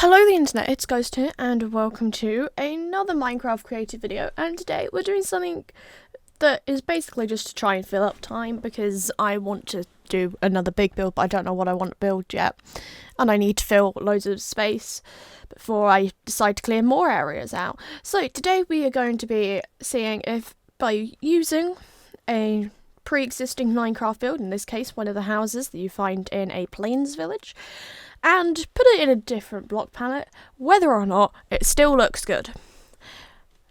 Hello the internet, it's Ghost here and welcome to another Minecraft creative video, and today we're doing something that is basically just to try and fill up time because I want to do another big build but I don't know what I want to build yet and I need to fill loads of space before I decide to clear more areas out. So today we are going to be seeing if by using a pre-existing Minecraft build, in this case one of the houses that you find in a plains village, and put it in a different block palette, whether or not it still looks good.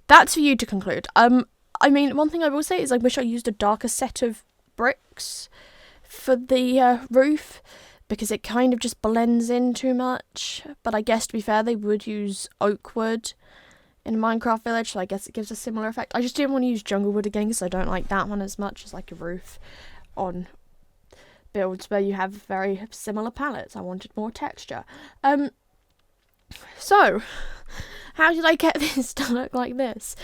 That's for you to conclude. I mean, one thing I will say is I wish I used a darker set of bricks for the roof, because it kind of just blends in too much. But I guess, to be fair, they would use oak wood in Minecraft Village, so I guess it gives a similar effect. I just didn't want to use jungle wood again, because I don't like that one as much as like a roof on builds where you have very similar palettes. I wanted more texture. So how did I get this to look like this?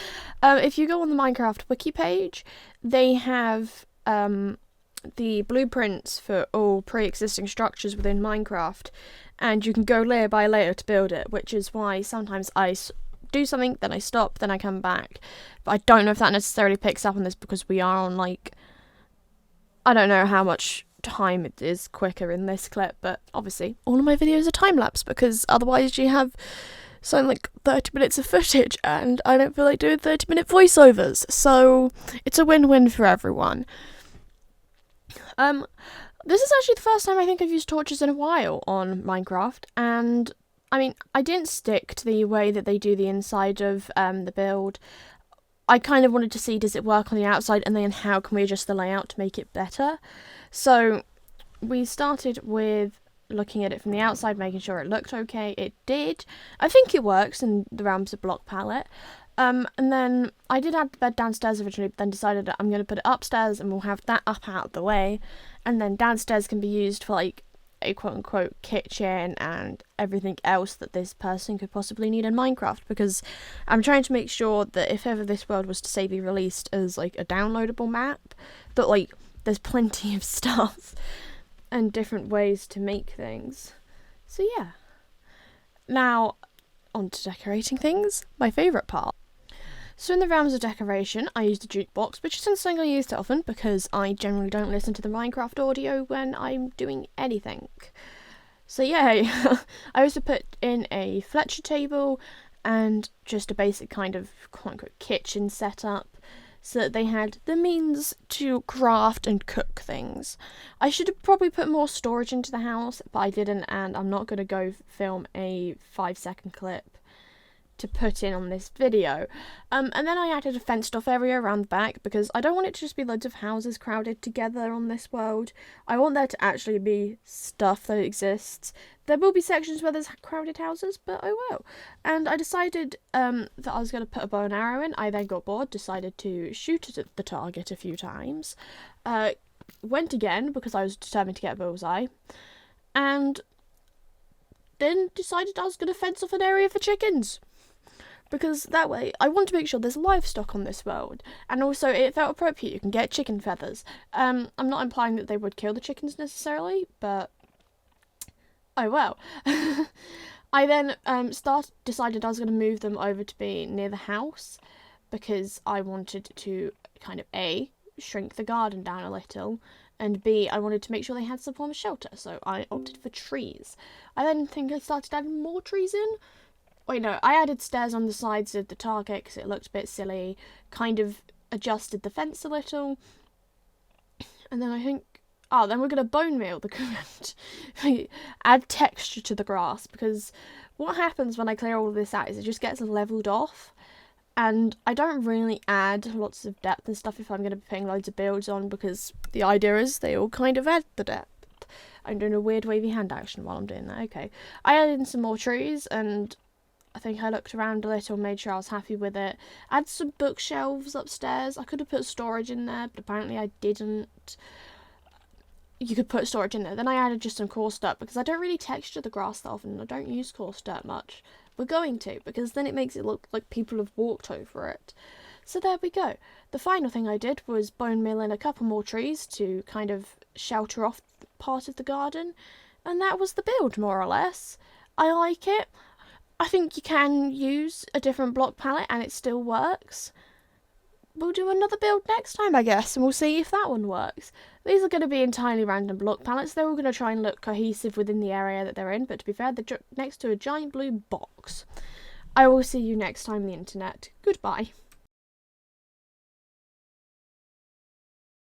If you go on the Minecraft wiki page, they have the blueprints for all pre-existing structures within Minecraft, and you can go layer by layer to build it, which is why sometimes I do something, then I stop, then I come back. But I don't know if that necessarily picks up on this because we are on, like, I don't know how much time it is quicker in this clip, but obviously all of my videos are time-lapse because otherwise you have something like 30 minutes of footage and I don't feel like doing 30-minute voiceovers, so it's a win-win for everyone. This is actually the first time I think I've used torches in a while on Minecraft, and I mean, I didn't stick to the way that they do the inside of the build. I kind of wanted to see, does it work on the outside, and then how can we adjust the layout to make it better. So we started with looking at it from the outside, making sure it looked okay. It did. I think it works in the realms of block palette. And then I did add the bed downstairs originally, but then decided that I'm going to put it upstairs and we'll have that up out of the way. And then downstairs can be used for like a quote-unquote kitchen and everything else that this person could possibly need in Minecraft, because I'm trying to make sure that if ever this world was to say be released as like a downloadable map, that like there's plenty of stuff and different ways to make things. So yeah. Now, on to decorating things, my favourite part. So in the realms of decoration, I used a jukebox, which isn't something I use too often because I generally don't listen to the Minecraft audio when I'm doing anything. So yay! I also put in a Fletcher table and just a basic kind of quote-unquote kitchen setup so that they had the means to craft and cook things. I should have probably put more storage into the house, but I didn't, and I'm not going to go film a 5-second clip to put in on this video. And then I added a fenced off area around the back because I don't want it to just be loads of houses crowded together on this world. I want there to actually be stuff that exists. There will be sections where there's crowded houses, but oh well. And I decided that I was going to put a bow and arrow in. I then got bored, decided to shoot it at the target a few times. Went again because I was determined to get a bullseye. And then decided I was going to fence off an area for chickens, because that way I want to make sure there's livestock on this world, and also it felt appropriate. You can get chicken feathers. I'm not implying that they would kill the chickens necessarily, but oh well. I then decided I was going to move them over to be near the house because I wanted to kind of A, shrink the garden down a little, and B, I wanted to make sure they had some form of shelter, so I opted for trees. I then think I started adding more trees in. Wait, no, I added stairs on the sides of the target because it looked a bit silly, kind of adjusted the fence a little, and then I think, then we're going to bone meal the ground. Add texture to the grass, because what happens when I clear all of this out is it just gets levelled off, and I don't really add lots of depth and stuff if I'm going to be putting loads of builds on, because the idea is they all kind of add the depth. I'm doing a weird wavy hand action while I'm doing that, okay. I added in some more trees, and I think I looked around a little, made sure I was happy with it. Add some bookshelves upstairs. I could have put storage in there, but apparently I didn't. You could put storage in there. Then I added just some coarse dirt because I don't really texture the grass that often. I don't use coarse dirt much. We're going to, because then it makes it look like people have walked over it. So there we go. The final thing I did was bone meal in a couple more trees to kind of shelter off part of the garden. And that was the build, more or less. I like it. I think you can use a different block palette and it still works. We'll do another build next time, I guess, and we'll see if that one works. These are going to be entirely random block palettes. They're all going to try and look cohesive within the area that they're in, but to be fair, they're next to a giant blue box. I will see you next time on the internet. Goodbye.